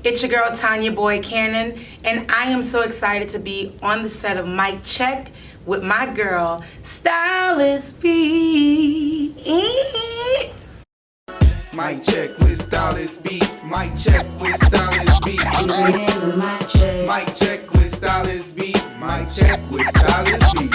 It's your girl Tonya Boyd-Cannon, and I am so excited to be on the set of Mic Check with my girl Stylist B. Mic check with Stylist B. Mic check with Stylist B. Mic check with Stylist B. Mic check with Stylist B.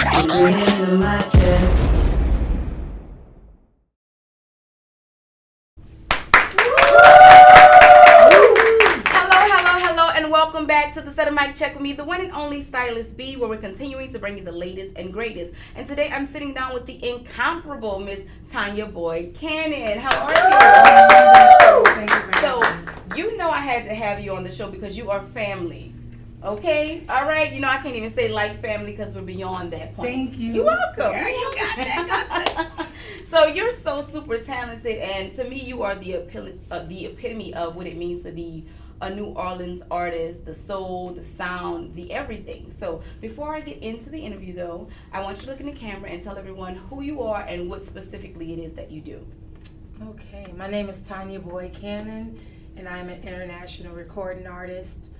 Welcome back to the set of Mic Check with me, the one and only Stylist B, where we're continuing to bring you the latest and greatest. And today I'm sitting down with the incomparable Miss Tonya Boyd-Cannon. How are you? Thank you very So, much. you know I had to have you on the show because you are family. Okay? All right? You know, I can't even say like family because we're beyond that point. Thank you. You're welcome. Girl, you got that. So you're so super talented, and to me you are the epitome of what it means to be a New Orleans artist, the soul, the sound, the everything. So before I get into the interview though, I want you to look in the camera and tell everyone who you are and what specifically it is that you do. Okay, my name is Tonya Boyd-Cannon, and I'm an international recording artist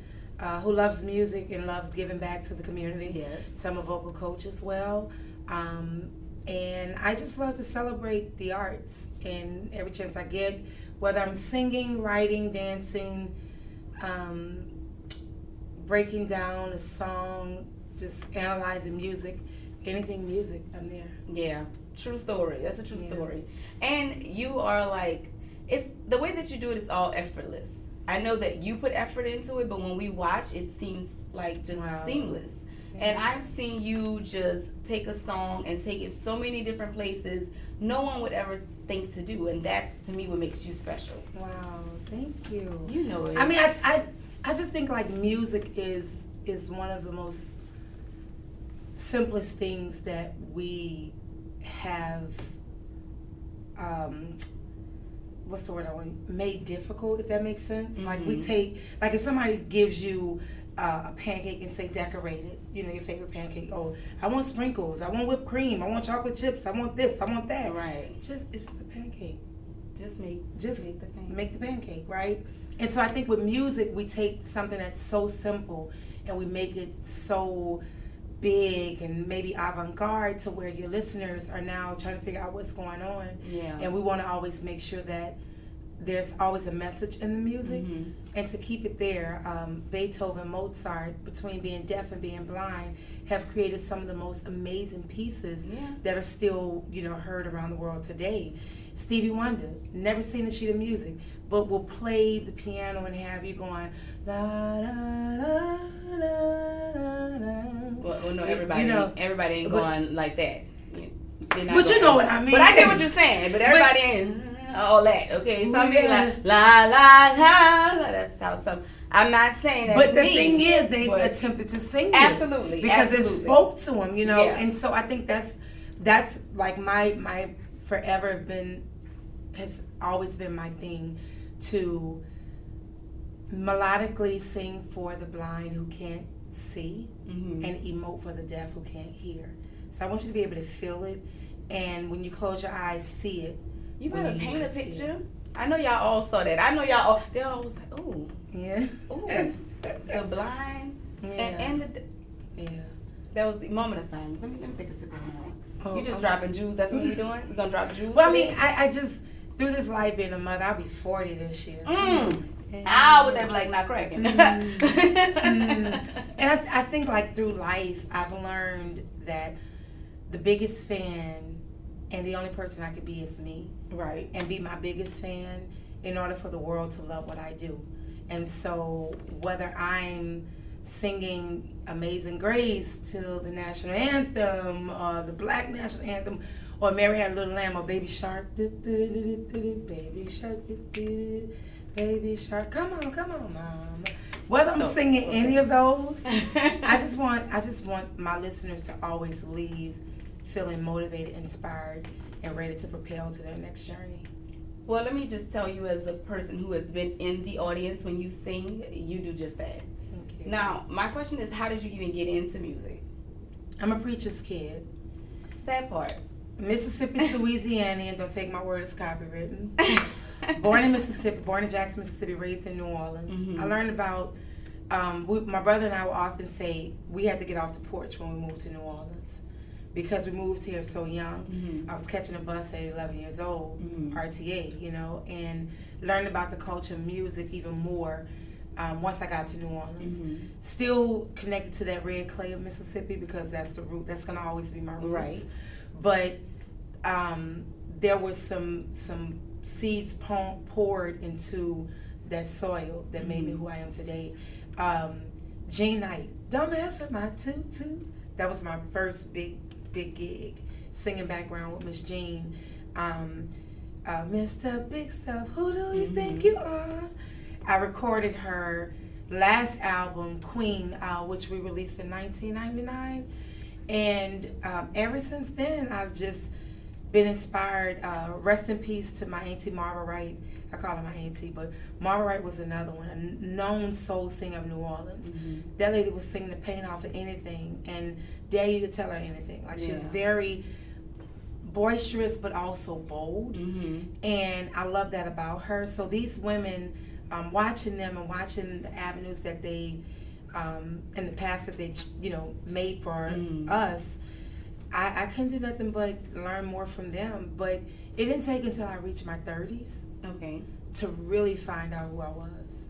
who loves music and loves giving back to the community. Yes. So I'm a vocal coach as well. And I just love to celebrate the arts and every chance I get, whether I'm singing, writing, dancing, breaking down a song, just analyzing music, anything music, I'm there. Yeah, true story. That's a true story. And you are like, it's the way that you do it is all effortless. I know that you put effort into it, but when we watch, it seems like just seamless. Yeah. And I've seen you just take a song and take it so many different places no one would ever think to do, and that's to me what makes you special. Wow, thank you. You know it. I mean, I just think like music is one of the most simplest things that we have. What's the word I want? Made difficult, if that makes sense. Mm-hmm. Like we take, like if somebody gives you a pancake and say decorate it, you know, your favorite pancake. Oh, I want sprinkles, I want whipped cream, I want chocolate chips, I want this, I want that. Right. It's just a pancake. Just make the pancake, right? And so I think with music, we take something that's so simple and we make it so big and maybe avant-garde to where your listeners are now trying to figure out what's going on. Yeah. And we want to always make sure that there's always a message in the music, and to keep it there. Beethoven, Mozart, between being deaf and being blind, have created some of the most amazing pieces that are still, you know, heard around the world today. Stevie Wonder, never seen a sheet of music, but will play the piano and have you going la la la la la la. Well, no, everybody, everybody ain't going like that. But you know what I mean. But I get what you're saying. But everybody ain't all that. Okay, some people like la la la. That's how some. I'm not saying that. But the thing is, they attempted to sing absolutely it because it spoke to them, you know. Yeah. And so I think that's like my forever has always been my thing, to melodically sing for the blind who can't see and emote for the deaf who can't hear. So I want you to be able to feel it, and when you close your eyes, see it. You better paint a picture. I know y'all all saw that. I know y'all all. They all was like, ooh, yeah, ooh, the blind, and the. Yeah. That was the moment of silence. Let me take a sip of that. Oh, You just dropping jewels. That's what we doing. We gonna drop jewels. Well, I mean, I just through this life being a mother, I'll be 40 this year. With that black not cracking. And I think like through life, I've learned that the biggest fan and the only person I could be is me. Right. And be my biggest fan in order for the world to love what I do. And so whether I'm singing Amazing Grace to the national anthem, or the black national anthem, or Mary Had a Little Lamb, or Baby Shark, Baby Shark, Baby Shark, come on, Mama. Whether I'm singing any of those, I just want my listeners to always leave feeling motivated, inspired, and ready to propel to their next journey. Well, let me just tell you, as a person who has been in the audience when you sing, you do just that. Thank you. Now, my question is, how did you even get into music? I'm a preacher's kid. That part. Mississippi, Louisiana, and don't take my word as copywritten. Born in Mississippi, born in Jackson, Mississippi, raised in New Orleans. Mm-hmm. I learned about, my brother and I will often say we had to get off the porch when we moved to New Orleans because we moved here so young. Mm-hmm. I was catching a bus at 11 years old, Mm-hmm. RTA, you know, and learned about the culture of music even more once I got to New Orleans. Mm-hmm. Still connected to that red clay of Mississippi because that's the root. That's going to always be my roots. Right. But there was some seeds poured into that soil that made me who I am today. Jean Knight, don't mess with my tutu. That was my first big gig, singing background with Miss Jean. Mr. Big Stuff, who do you think you are? I recorded her last album, Queen, which we released in 1999. And ever since then, I've just been inspired. Rest in peace to my auntie Marva Wright. I call her my auntie, but Marva Wright was another one, a known soul singer of New Orleans. Mm-hmm. That lady was singing the pain off of anything and dare you to tell her anything. Like, she was very boisterous but also bold. Mm-hmm. And I love that about her. So these women, watching them and watching the avenues that they in the past that they made for us, I couldn't do nothing but learn more from them. But it didn't take until I reached my 30s to really find out who I was.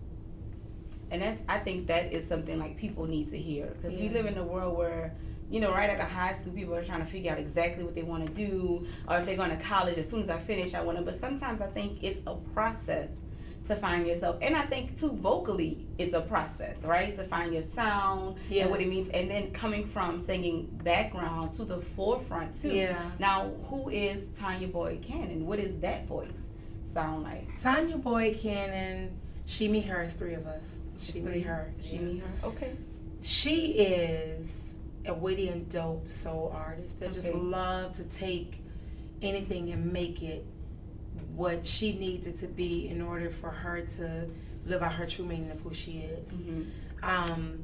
And I think that is something like people need to hear, because we live in a world where, right out of high school, people are trying to figure out exactly what they want to do, or if they're going to college, as soon as I finish, I want to. But sometimes I think it's a process to find yourself. And I think, too, vocally, it's a process, right? To find your sound and what it means. And then coming from singing background to the forefront, too. Yeah. Now, who is Tonya Boyd-Cannon? What does that voice sound like? Tonya Boyd-Cannon, she, me, her, three of us. She, me, her. She, me, her. Okay. She is a witty and dope soul artist that just love to take anything and make it what she needs it to be in order for her to live out her true meaning of who she is. Mm-hmm.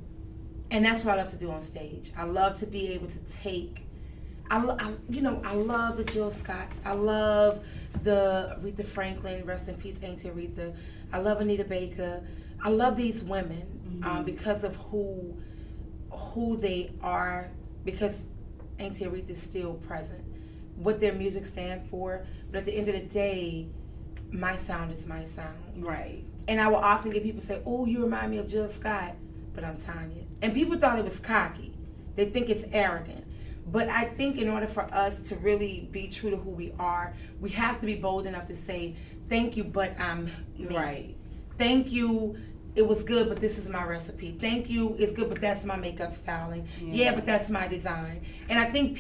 And that's what I love to do on stage. I love to be able to take, I love the Jill Scotts. I love the Aretha Franklin, rest in peace, Auntie Aretha. I love Anita Baker. I love these women because of who they are, because Auntie Aretha is still present. What their music stand for, but at the end of the day, my sound is my sound. Right. And I will often get people say, "Oh, you remind me of Jill Scott," but I'm Tonya. And people thought it was cocky. They think it's arrogant. But I think in order for us to really be true to who we are, we have to be bold enough to say, "Thank you, but I'm me." Right. Thank you. It was good, but this is my recipe. Thank you. It's good, but that's my makeup styling. Yeah, but that's my design. And I think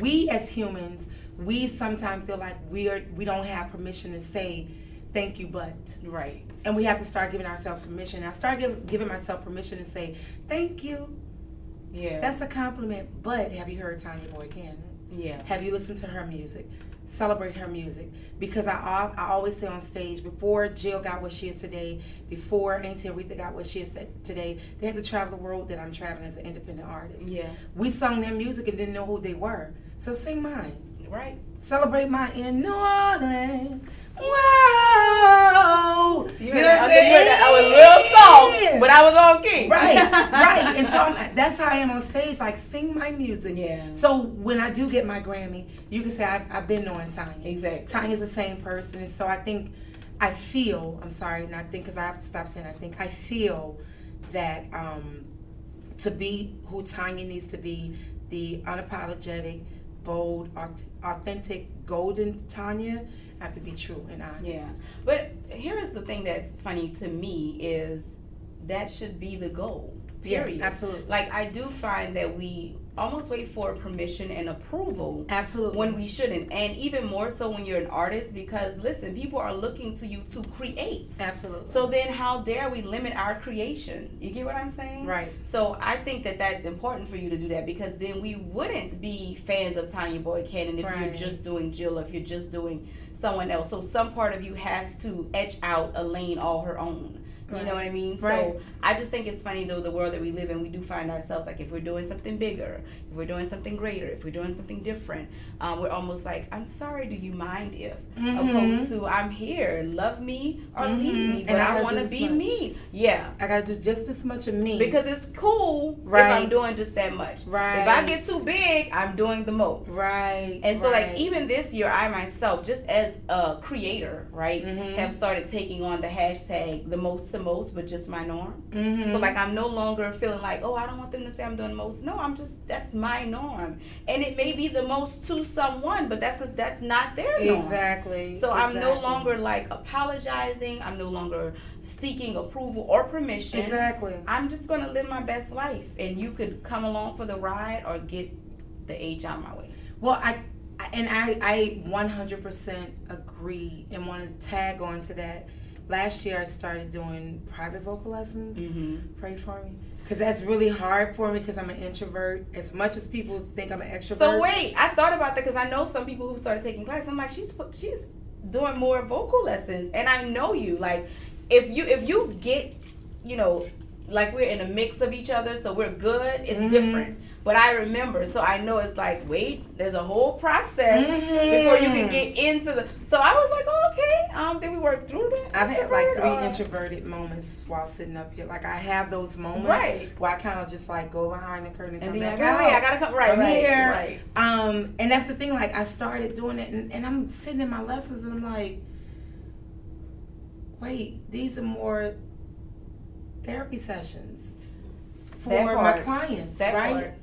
we as humans, we sometimes feel like we don't have permission to say thank you, but. Right. And we have to start giving ourselves permission. I start giving myself permission to say thank you. Yeah. That's a compliment. But have you heard Tonya Boyd-Cannon? Yeah. Have you listened to her music? Celebrate her music, because I always say on stage, before Jill got what she is today, before Auntie Aretha got what she is today, they had to travel the world that I'm traveling as an independent artist. Yeah. We sung their music and didn't know who they were, so sing mine. Right. Celebrate mine in New Orleans. Whoa! You know what I'm saying? I was real soft, but I was on key. Right. And so that's how I am on stage. Like, sing my music. Yeah. So when I do get my Grammy, you can say I've been knowing Tonya. Exactly. Tonya's the same person, and so I feel because I have to stop saying I feel that to be who Tonya needs to be, the unapologetic, bold, authentic, golden Tonya, I have to be true and honest. Yeah. But here is the thing that's funny to me is that should be the goal. Period. Yeah, absolutely. Like, I do find that we almost wait for permission and approval. Absolutely. When we shouldn't. And even more so when you're an artist, because listen, people are looking to you to create. Absolutely. So then how dare we limit our creation? You get what I'm saying? Right. So I think that that's important for you to do that, because then we wouldn't be fans of Tonya Boyd-Cannon if you're just doing Jill, if you're just doing someone else. So some part of you has to etch out a lane all her own. You know what I mean? Right. So I just think it's funny, though, the world that we live in, we do find ourselves, like, if we're doing something bigger, if we're doing something greater, if we're doing something different, we're almost like, I'm sorry, do you mind if? Opposed to, I'm here, love me or leave me, but I want to be me. Yeah. I got to do just as much of me. Because it's cool if I'm doing just that much. Right. If I get too big, I'm doing the most. Right. And so, like, even this year, I myself, just as a creator, right, have started taking on the hashtag the most to most, but just my norm. So, like, I'm no longer feeling like, oh, I don't want them to say I'm doing the most. No, I'm just, that's my norm. And it may be the most to someone, but that's because that's not their norm. Exactly. So I'm no longer, like, apologizing. I'm no longer seeking approval or permission. Exactly. I'm just going to live my best life. And you could come along for the ride or get the H out of my way. Well, I 100% agree and want to tag on to that. Last year I started doing private vocal lessons. Pray for me. Because that's really hard for me because I'm an introvert. As much as people think I'm an extrovert. So wait, I thought about that because I know some people who started taking classes. I'm like, she's doing more vocal lessons. And I know you. Like, if you get, you know, like we're in a mix of each other, so we're good, it's different. But I remember, so I know it's like, wait, there's a whole process before you can get into the. So I was like, oh, okay. Then we work through that. I've had like 3 introverted moments while sitting up here. Like I have those moments where I kind of just like go behind the curtain and come back out. I gotta come here. Right. And that's the thing. Like I started doing it, and I'm sitting in my lessons, and I'm like, wait, these are more therapy sessions for my clients, right?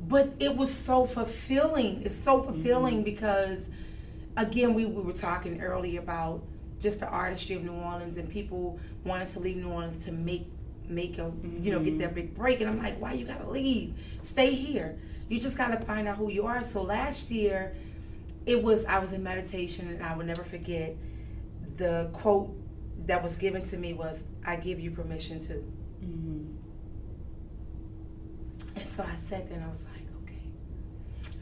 But it was so fulfilling. It's so fulfilling because, again, we were talking earlier about just the artistry of New Orleans and people wanting to leave New Orleans to make a, you know, get their big break. And I'm like, why you gotta leave? Stay here. You just gotta find out who you are. So last year, I was in meditation, and I will never forget the quote that was given to me was, I give you permission to. And so I sat there and I was like, okay,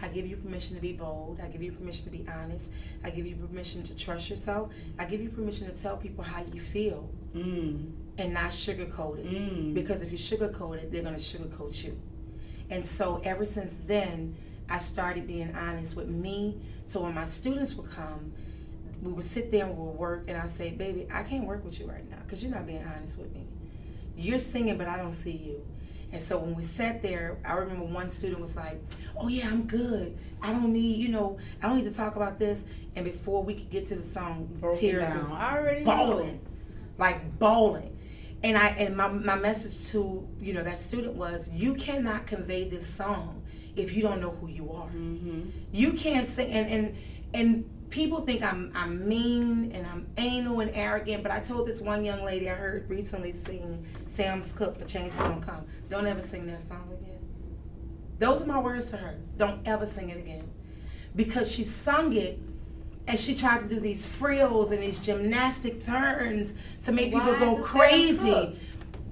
I give you permission to be bold. I give you permission to be honest. I give you permission to trust yourself. I give you permission to tell people how you feel and not sugarcoat it. Because if you sugarcoat it, they're going to sugarcoat you. And so ever since then, I started being honest with me. So when my students would come, we would sit there and we would work, and I'd say, baby, I can't work with you right now because you're not being honest with me. You're singing, but I don't see you. And so when we sat there, I remember one student was like, oh yeah, I'm good. I don't need to talk about this. And before we could get to the song, tears was bawling. And my message to, you know, that student was, you cannot convey this song if you don't know who you are. You can't sing, and people think I'm mean and I'm anal and arrogant, but I told this one young lady I heard recently sing Sam's Cooke, The Change Is Gonna Come. Don't ever sing that song again. Those are my words to her. Don't ever sing it again. Because she sung it and she tried to do these frills and these gymnastic turns to make people go crazy.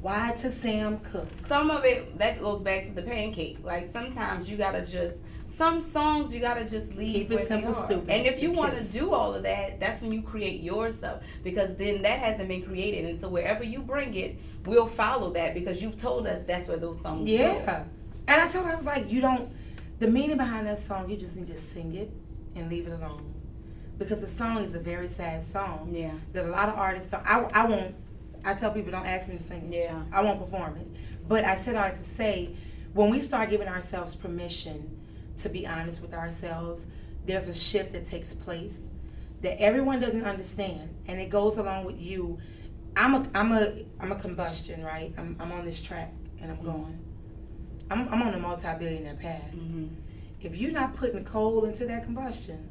Why to Sam Cooke? Some of it, that goes back to the pancake. Like sometimes you gotta just, some songs you gotta just leave. Keep it simple, stupid. And if you want to do all of that, that's when you create yourself, because then that hasn't been created, and so wherever you bring it, we'll follow that because you've told us that's where those songs go. And I told her, I was like, the meaning behind that song, you just need to sing it and leave it alone, because the song is a very sad song. Yeah. That a lot of artists don't. I tell people, don't ask me to sing it. Yeah. I won't perform it. But I said I like to say, when we start giving ourselves permission to be honest with ourselves, there's a shift that takes place that everyone doesn't understand, and it goes along with you. I'm a combustion, right? I'm on this track and I'm going. I'm on a multi-billionaire path. If you're not putting coal into that combustion,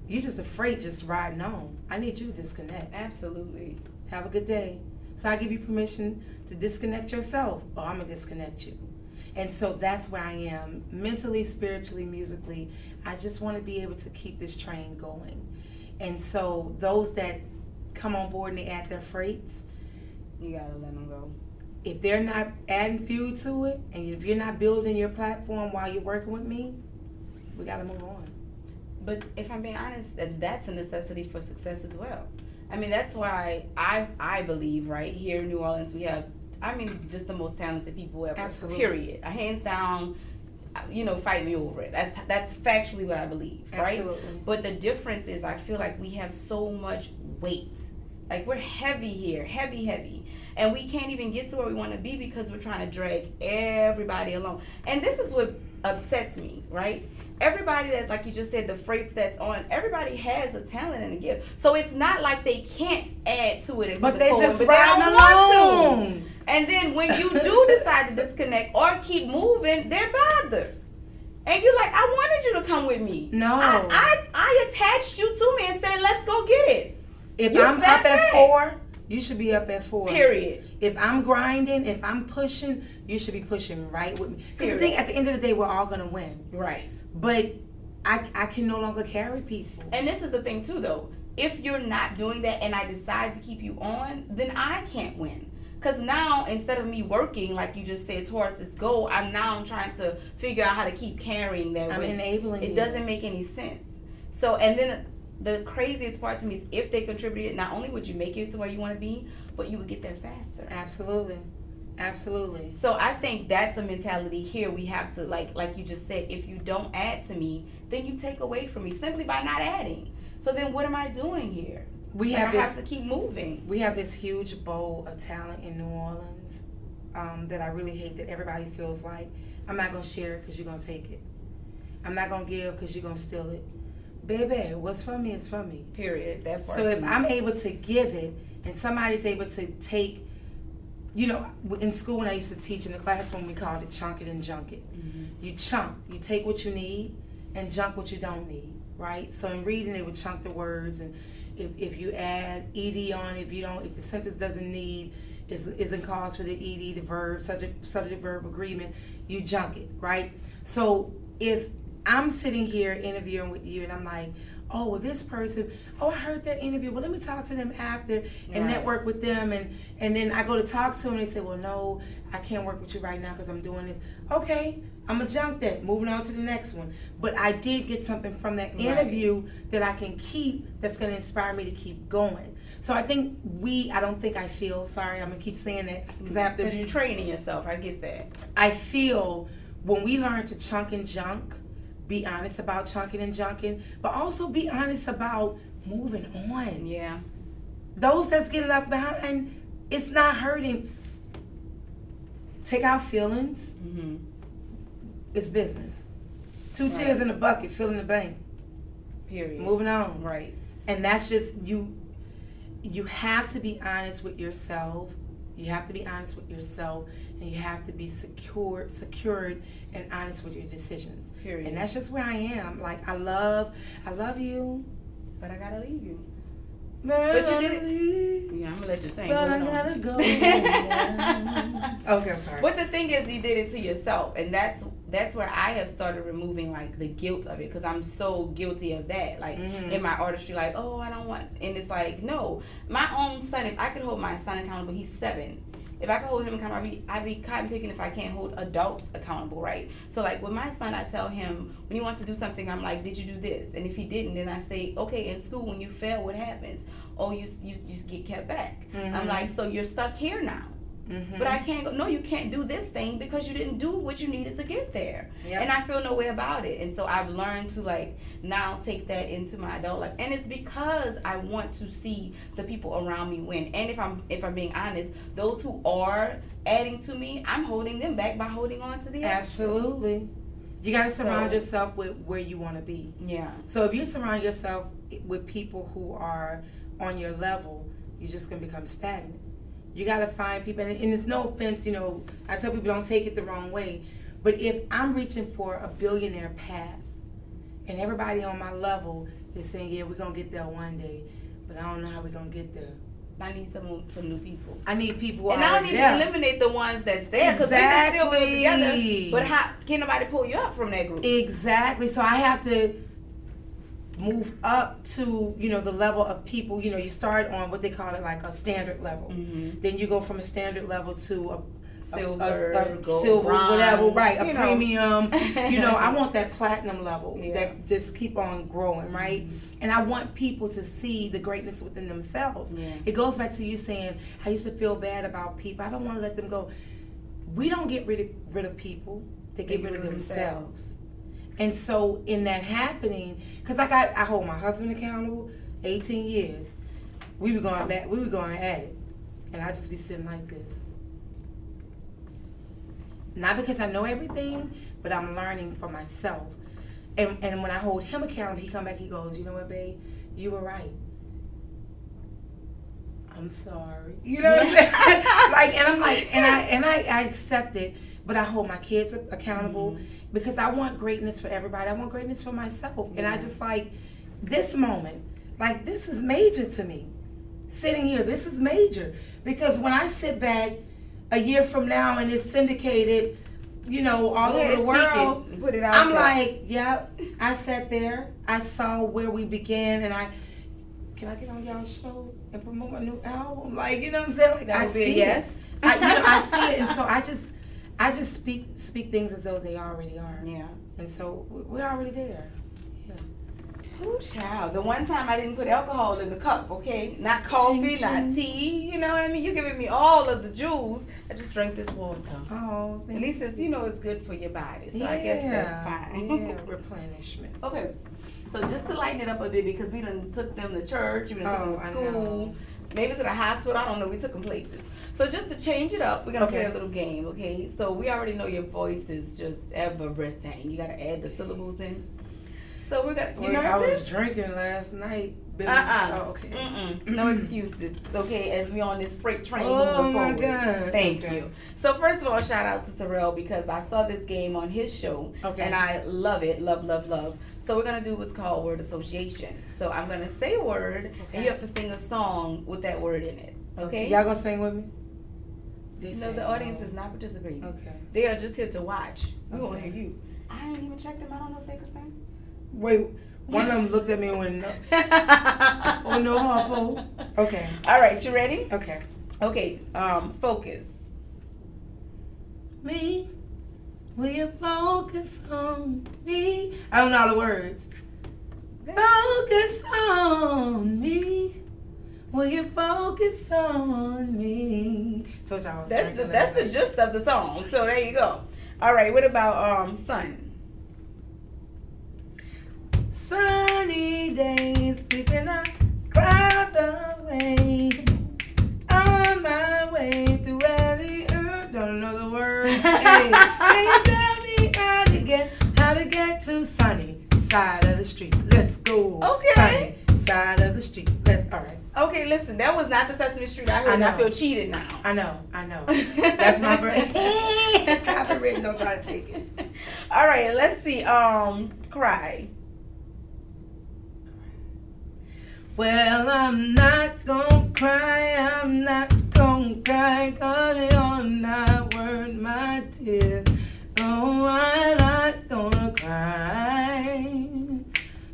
you're just afraid just riding on. I need you to disconnect. Absolutely. Have a good day. So I give you permission to disconnect yourself, or I'm going to disconnect you. And so that's where I am, mentally, spiritually, musically. I just want to be able to keep this train going. And so those that come on board and they add their freights, you got to let them go. If they're not adding fuel to it, and if you're not building your platform while you're working with me, we got to move on. But if I'm being honest, that's a necessity for success as well. I mean, that's why I believe, right, here in New Orleans, we have, I mean, just the most talented people ever. Absolutely. Period. A hands down, fight me over it. That's factually what I believe, right? Absolutely. But the difference is I feel like we have so much weight. Like, we're heavy here, heavy. And we can't even get to where we want to be because we're trying to drag everybody along. And this is what upsets me, right? Everybody that, like you just said, the freights that's on, everybody has a talent and a gift. So it's not like they can't add to it and but put they the just but they don't want alone. to. And then when you do decide to disconnect or keep moving, they're bothered. And you're like, I wanted you to come with me. No. I attached you to me and said, let's go get it. If You I'm sat up at back. 4, you should be up at 4. Period. If I'm grinding, if I'm pushing, you should be pushing right with me. Because the thing, at the end of the day, we're all gonna win. Right. But I can no longer carry people. And this is the thing too, though. If you're not doing that and I decide to keep you on, then I can't win. Because now, instead of me working, like you just said, towards this goal, I'm trying to figure out how to keep carrying that I'm weight. enabling you. It doesn't make any sense. So, and then the craziest part to me is if they contributed, not only would you make it to where you want to be, but you would get there faster. Absolutely. Absolutely. So I think that's a mentality here. We have to, like you just said, if you don't add to me, then you take away from me simply by not adding. So then what am I doing here? I have to keep moving. We have this huge bowl of talent in New Orleans that I really hate that everybody feels like, I'm not going to share it because you're going to take it. I'm not going to give because you're going to steal it. Baby, what's from me is from me. Period. That part. So if I'm able to give it and somebody's able to take, in school when I used to teach in the classroom, we called it chunk it and junk it. Mm-hmm. You chunk, you take what you need and junk what you don't need, right? So in reading, they would chunk the words, and if you add ed on, if the sentence doesn't need, isn't cause for the ed, the verb, subject verb agreement, you junk it, right? So if I'm sitting here interviewing with you and I'm like, oh, well, this person, I heard their interview. Well, let me talk to them after and network with them. And then I go to talk to them and they say, well, no, I can't work with you right now because I'm doing this. Okay, I'm going to jump that. Moving on to the next one. But I did get something from that interview that I can keep that's going to inspire me to keep going. So I think I don't think I feel, sorry, I'm going to keep saying that because I have to. Because you're training yourself. I get that. I feel when we learn to chunk and junk, be honest about chunking and junking, but also be honest about moving on. Yeah. Those that's getting up behind, it's not hurting. Take out feelings. Mm-hmm. It's business. 2 tears in the bucket, filling the bank. Period. Moving on. Right. And that's just you have to be honest with yourself. You have to be honest with yourself, and you have to be secured and honest with your decisions. Period. And that's just where I am. Like, I love you. But I gotta leave you. But you did it. Yeah, I'm gonna let you sing. But I gotta go. Okay, I'm sorry. But the thing is, you did it to yourself, and that's where I have started removing like the guilt of it, because I'm so guilty of that. Like in my artistry, like, oh, I don't want, and it's like, no, my own son. If I could hold my son accountable, he's 7. If I could hold him accountable, I'd be cotton picking if I can't hold adults accountable, right? So like with my son, I tell him when he wants to do something, I'm like, did you do this? And if he didn't, then I say, okay, in school when you fail, what happens? Oh, you get kept back. I'm like, so you're stuck here now. But I can't go, no, you can't do this thing because you didn't do what you needed to get there. And I feel no way about it. And so I've learned to like now take that into my adult life. And it's because I want to see the people around me win. And if I'm being honest, those who are adding to me, I'm holding them back by holding on to the extra. Absolutely. You got to surround yourself with where you want to be. Yeah. So if you surround yourself with people who are on your level, you're just going to become stagnant. You got to find people, and it's no offense, I tell people don't take it the wrong way, but if I'm reaching for a billionaire path and everybody on my level is saying, yeah, we're going to get there one day, but I don't know how we're going to get there. I need some new people. I need people who and I don't need to eliminate the ones that's there, because we can still build together, but how can nobody pull you up from that group? Exactly. So I have to move up to the level of people. You start on what they call it like a standard level, then you go from a standard level to silver, gold, silver, bronze, whatever, right? A you know. premium. You know, I want that platinum level Yeah. that just keep on growing, right? And I want people to see the greatness within themselves. Yeah. It goes back to you saying, I used to feel bad about people. I don't want to let them go. We don't get rid of people. They get rid of themselves. And so in that happening, because I hold my husband accountable, 18 years. We were going at it. And I just be sitting like this. Not because I know everything, but I'm learning for myself. And when I hold him accountable, he come back, he goes, you know what, babe? You were right. I'm sorry. You know what I'm saying? Like, and I'm like, and I accept it, but I hold my kids accountable because I want greatness for everybody. I want greatness for myself. And I just like this moment, like this is major to me. Sitting here, this is major. Because when I sit back a year from now and it's syndicated, you know, all over the world, put it out I'm there. like, yep, I sat there, I saw where we began, and can I get on y'all's show and promote my new album? Like, you know what I'm saying? Like, I see yes. it. I see it, and so I just speak things as though they already are. Yeah. And so we're already there. Yeah. Ooh, child. The one time I didn't put alcohol in the cup, okay? Not coffee, Ching, not tea, you know what I mean? You're giving me all of the jewels. I just drank this water. Oh, At least it's, you know, it's good for your body. So I guess that's fine. Yeah, replenishment. Okay. So just to lighten it up a bit, because we done took them to church, we done took them to school, maybe to the hospital, I don't know, we took them places. So just to change it up, we're going to play a little game, okay? So we already know your voice is just everything. You got to add the syllables in. So we're going to, you know, I was drinking last night. Oh, okay. No excuses, okay, as we on this freight train Oh moving my forward. God. Thank Okay. you. So first of all, shout out to Terrell because I saw this game on his show and I love it, love. So we're gonna do what's called word association. So I'm gonna say a word and you have to sing a song with that word in it. Okay? Y'all gonna sing with me? No, the audience is not participating. Okay. They are just here to watch. We won't Okay. hear you. I ain't even checked them. I don't know if they can sing. Wait, one of them looked at me and went, no. Oh no, Harpo. Okay. All right, you ready? Okay. Okay. Focus. Me, will you focus on me? I don't know all the words. Focus on me. Will you focus on me? Told y'all I was That's drinking the last night. gist of the song. So there you go. All right. What about sun? Sunny days, keeping our clouds away. On my way to where the earth. Don't know the words. Hey, can you tell me how to get to sunny side of the street? Let's go. Okay. Sunny side of the street. All right. Okay, listen. That was not the Sesame Street I heard. I And I know. feel cheated now. I know. That's my brain. Copyright, don't try to take it. All right. Let's see. Cry. Well, I'm not gonna cry, I'm not gonna cry, 'cause you're not worth my tears. No, I'm not gonna cry,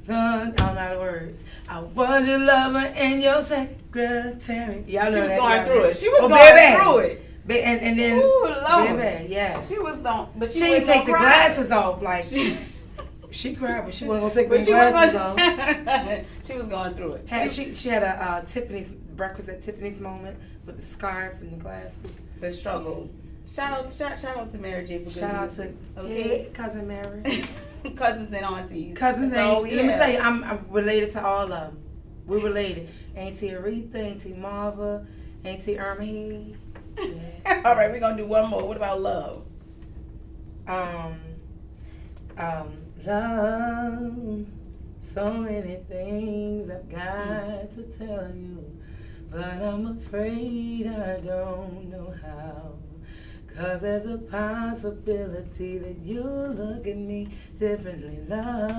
'cause I don't know the words. I was your lover and your secretary. Y'all know She was that, going y'all through know. it. She was going baby. through it. And then, Ooh, Lord. baby, yeah. She was going, but She didn't take the glasses off, like, she cried, but she wasn't gonna take the glasses off. She was going through it. She had a Tiffany's breakfast at Tiffany's moment with the scarf and the glasses. The struggle. Shout out to Mary J for good Shout out to music. Okay. cousin Mary, Cousins and aunties. cousins. Oh, Let me tell you, I'm related to all of them. We're related. Auntie Aretha, Auntie Marva, Auntie Irma Heed. Yeah. All right, we're gonna do one more. What about love? Love, so many things I've got to tell you, but I'm afraid I don't know how. 'Cause there's a possibility that you'll look at me differently, love.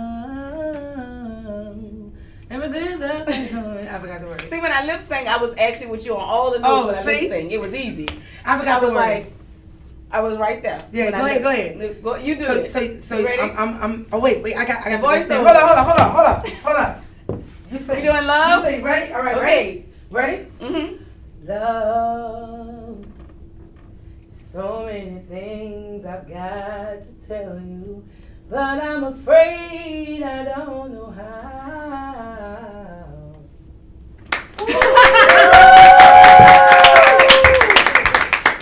Ever since I forgot the words. See, when I lip sang, I was actually with you on all the notes when I lip sang. It was easy. I forgot the words. Like, I was right there. Yeah, go ahead. You do it. So You ready? I'm. Oh wait. I got the voice thing. over. Hold on. You say. You doing love? You say ready? All right. Okay. Ready? Mm-hmm. Love, So many things I've got to tell you, but I'm afraid I don't know how.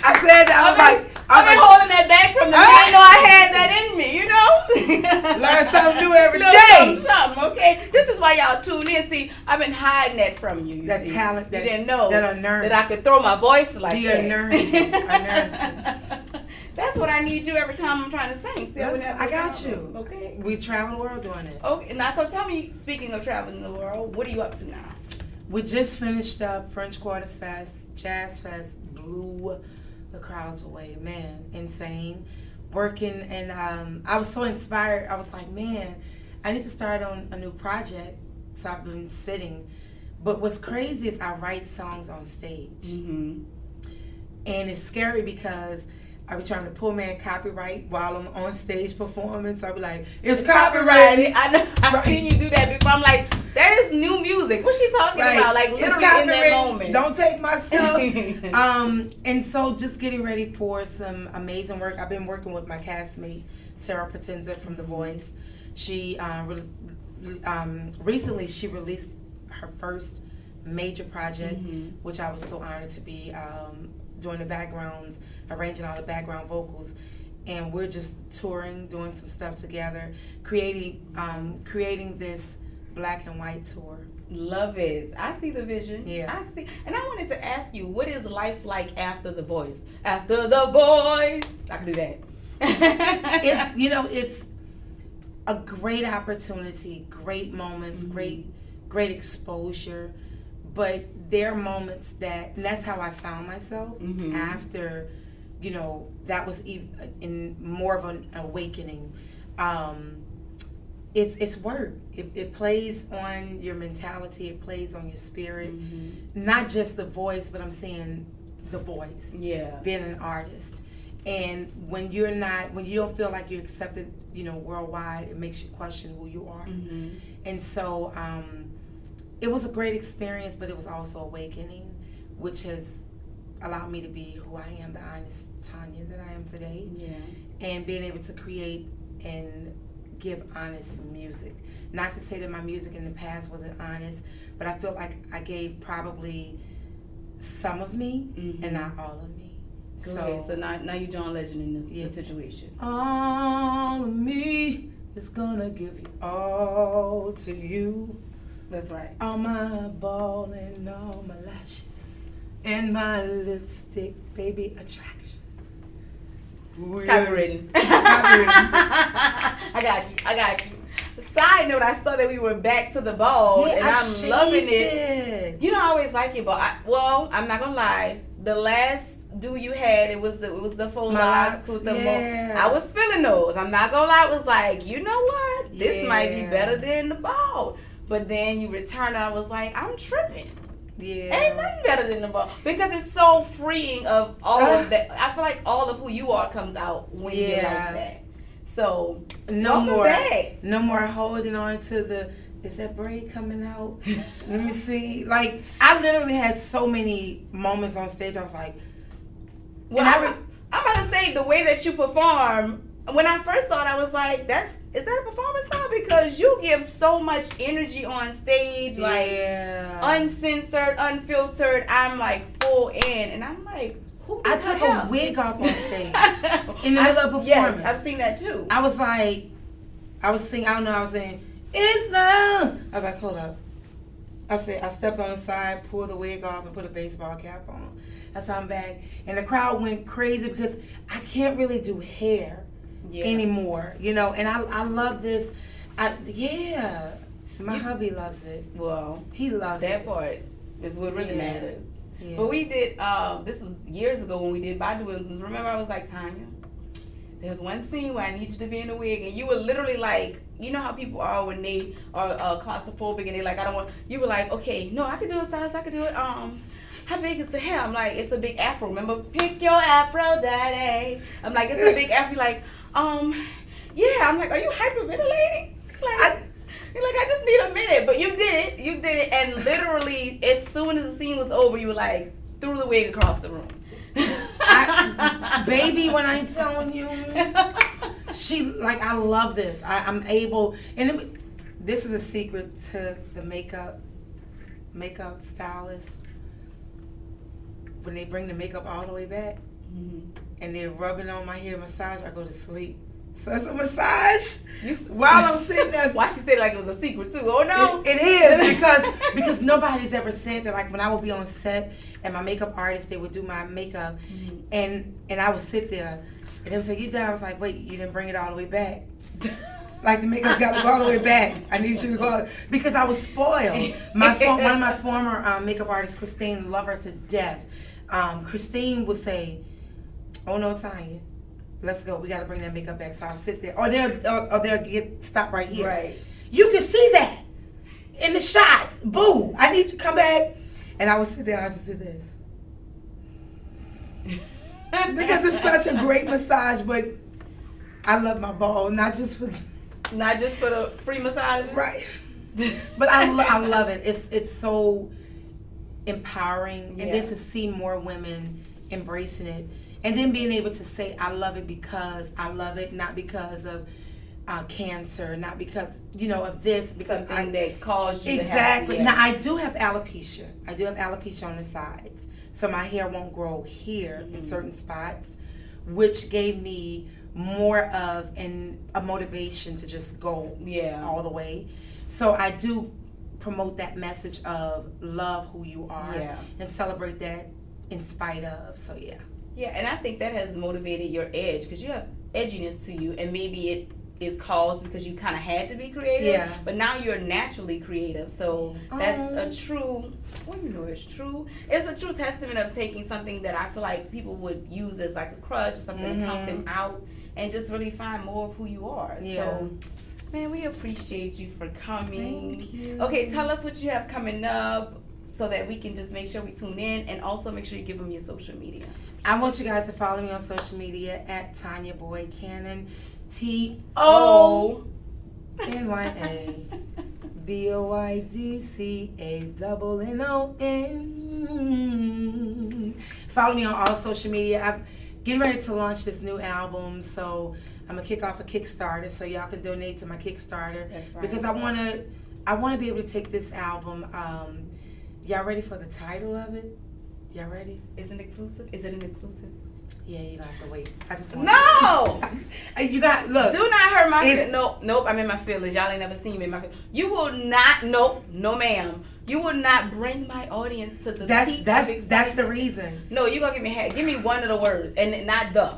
I said that, I was like, I've been holding that back from the I didn't know I had that in me, you know? Learn something new every day. Something, okay? This is why y'all tune in. See, I've been hiding that from you. That see. talent, that, you didn't know that unlearned. that I could throw my voice like the that. unlearned. That's what I need you every time I'm trying to sing. See, I got you. Okay. We travel the world doing it. Okay. Now, so tell me, speaking of traveling the world, what are you up to now? We just finished up French Quarter Fest, Jazz Fest, blew the crowds away. Man, insane. Working, and I was so inspired. I was like, man, I need to start on a new project. So I've been sitting. But what's crazy is I write songs on stage. Mm-hmm. And it's scary because I be trying to pull man copyright while I'm on stage performing. So I be like, it's copyrighted. I know. I've seen you do that before. I'm like, that is new music. What's she talking about? Like literally in that moment. Don't take my stuff. And so just getting ready for some amazing work. I've been working with my castmate, Sarah Potenza from The Voice. She recently she released her first major project, which I was so honored to be doing the backgrounds, arranging all the background vocals, and we're just touring, doing some stuff together, creating this black and white tour. Love it. I see the vision. Yeah. I see. And I wanted to ask you, what is life like after The Voice? After The Voice. I can do that. It's a great opportunity, great moments, great exposure. But there are moments and that's how I found myself after, that was in more of an awakening. It's work. It plays on your mentality. It plays on your spirit. Not just the voice, but I'm saying the voice. Yeah. Being an artist. And when you don't feel like you're accepted, worldwide, it makes you question who you are. And so, it was a great experience, but it was also awakening, which has allowed me to be who I am, the honest Tonya that I am today. Yeah. And being able to create and give honest music. Not to say that my music in the past wasn't honest, but I feel like I gave probably some of me and not all of me. So now you John Legend in the situation. All of me is gonna give you all to you. That's right. All my ball and all my lashes and my lipstick, baby attraction. Copywritten. I got you. Side note, I saw that we were back to the ball, and I'm loving it. I always like it, but I'm not gonna lie. The last do you had it was the full locks with the I was feeling those. I'm not gonna lie. I was like, you know what? This might be better than the ball. But then you returned, I was like, I'm tripping. Yeah. Ain't nothing better than the ball. Because it's so freeing of all of that. I feel like all of who you are comes out when you're like that. So, no more holding on to is that braid coming out? Let me see. Like, I literally had so many moments on stage, I was like, well, I'm about to say, the way that you perform, when I first thought, I was like, is that a performance style? Because you give so much energy on stage, like uncensored, unfiltered. I'm like full in, and I'm like, I took a wig off on stage in the middle of performance. Yes, I've seen that too. I was like, I was saying, it's love. I was like, hold up. I stepped on the side, pulled the wig off, and put a baseball cap on. That's how I'm back, and the crowd went crazy because I can't really do hair anymore, and I love this. My hubby loves it. Well, he loves that part is what really matters. Yeah. But we did, this was years ago when we did Body Williams. Remember, I was like, Tonya, there's one scene where I need you to be in a wig, and you were literally like, you know how people are when they are claustrophobic and they're like, I don't want, you were like, okay, no, I can do it, Stylist, I can do it. How big is the hair? I'm like, it's a big afro. Remember, pick your afro, daddy. I'm like, it's a big afro. You're like, I'm like, are you hyperventilating? You're like, I just need a minute. But you did it. And literally, as soon as the scene was over, you were like, threw the wig across the room. The baby, when I'm telling you, she, like, I love this. I'm able, and this is a secret to the makeup stylist. When they bring the makeup all the way back, and they're rubbing on my hair massage, I go to sleep. So it's a massage while I'm sitting there. Why she said it like it was a secret too? Oh no, it is because nobody's ever said that. Like when I would be on set and my makeup artist, they would do my makeup, and I would sit there, and they would say, "You done?" I was like, "Wait, you didn't bring it all the way back." Like the makeup got to go all the way back. I need you to go because I was spoiled. One of my former makeup artists, Christine, love her to death. Christine would say, "Oh no, Tonya, let's go. We got to bring that makeup back." So I'll sit there, or they'll get stop right here. Right. You can see that in the shots. Boo! I need you to come back, and I would sit there and I just do this because it's such a great massage. But I love my ball, not just for the free massage, right? But I love it. It's so empowering, and then to see more women embracing it. And then being able to say, I love it because I love it, not because of cancer, not because, of this. Because something that caused you exactly. to have, Now, I do have alopecia. I do have alopecia on the sides. So my hair won't grow here in certain spots, which gave me more of a motivation to just go all the way. So I do promote that message of love who you are and celebrate that in spite of. So, yeah. Yeah, and I think that has motivated your edge because you have edginess to you, and maybe it is caused because you kind of had to be creative, but now you're naturally creative. So that's a true, it's true. It's a true testament of taking something that I feel like people would use as like a crutch or something to count them out and just really find more of who you are. Yeah. So, man, we appreciate you for coming. Thank you. Okay, tell us what you have coming up so that we can just make sure we tune in, and also make sure you give them your social media. I want you guys to follow me on social media at Tonya Boyd-Cannon, TONYA Follow me on all social media. I'm getting ready to launch this new album, so I'm gonna kick off a Kickstarter so y'all can donate to my Kickstarter. That's right. Because I wanna be able to take this album. Y'all ready for the title of it? Y'all ready? Is it exclusive? Is it an exclusive? Yeah, you gonna have to wait. I just want No! You got, look. Do not hurt my feelings. Nope, I'm in my feelings. Y'all ain't never seen me in my feelings. You will not, no ma'am. You will not bring my audience to the peak of excitement. That's the reason. No, you gonna give me one of the words, and not the.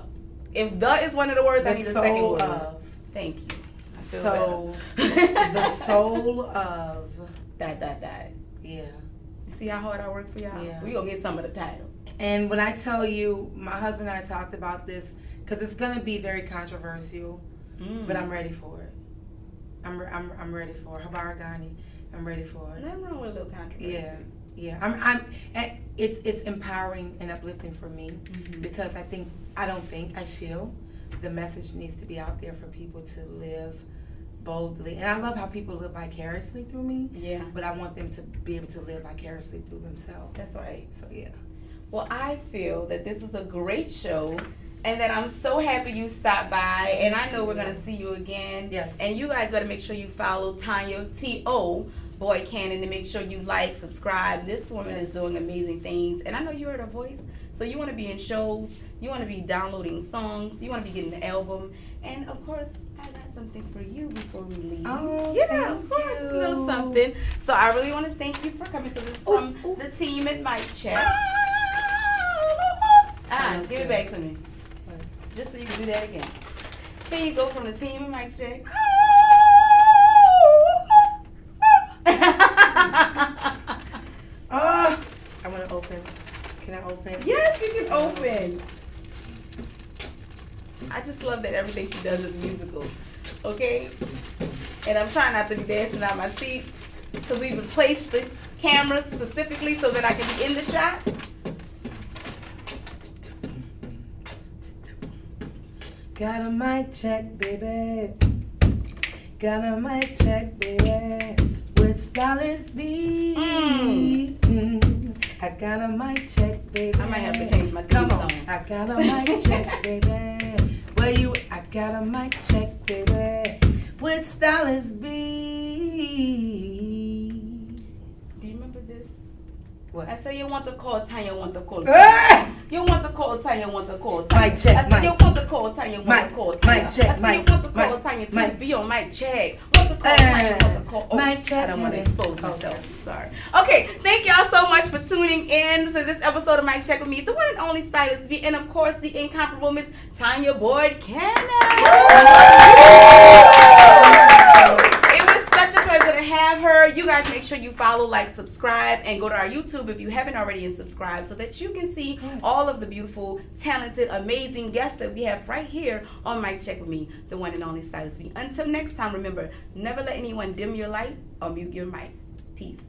If the is one of the words, I need the second word. Of. Thank you. I feel so, better. the soul of. That. Yeah. See how hard I work for y'all? Yeah. We gonna get some of the title. And when I tell you, my husband and I talked about this, because it's gonna be very controversial, but I'm ready for it. I'm ready for it. Habaragani, I'm ready for it. Nothing wrong with a little controversy. Yeah. It's empowering and uplifting for me because I feel the message needs to be out there for people to live boldly. And I love how people live vicariously through me. Yeah. But I want them to be able to live vicariously through themselves. That's right. So yeah. Well, I feel that this is a great show, and that I'm so happy you stopped by, and I know we're going to see you again. Yes. And you guys better make sure you follow Tonya, T.O. Boyd-Cannon, and make sure you like, subscribe. This woman is doing amazing things, and I know you heard her voice, so you want to be in shows, you want to be downloading songs, you want to be getting the album, and of course, I got something for you before we leave. Oh, yeah, of course, just a little something. So I really want to thank you for coming. So this is from the team at Mic Check. Give it back to me. Just so you can do that again. Here you go from the team at Mic Check. I want to open. Can I open? Yes, you can open. I just love that everything she does is musical. Okay? And I'm trying not to be dancing out my seat because we even placed the camera specifically so that I can be in the shot. Got a mic check, baby. Got a mic check, baby. With Stylist B. I got a mic check, baby. I might have to change my theme Come on. song. I got a mic check, baby. Where you? I got a mic check, baby. With Stylist B. Do you remember this? What? I said you want to call Tonya, want to call. Ah! You want to call Tonya, want to call Tonya. Mic check, I said mic. you want to call Tonya, want to call Tonya. Mic check, I said mic, you want to call mic, Tonya to mic. be on mic check. Want to call Tonya, want to call. Oh, Mic check, I don't want to baby. expose Okay. myself. Sorry. Okay, thank y'all so much for tuning in to this episode of Mic Check with me, the one and only Stylist B, and of course the incomparable Miss Tonya Boyd-Cannon. It was such a pleasure to have her. You guys make sure you follow, like, subscribe, and go to our YouTube if you haven't already and subscribe so that you can see all of the beautiful, talented, amazing guests that we have right here on Mic Check with me, the one and only Stylist B. Until next time, remember, never let anyone dim your light or mute your mic. Peace.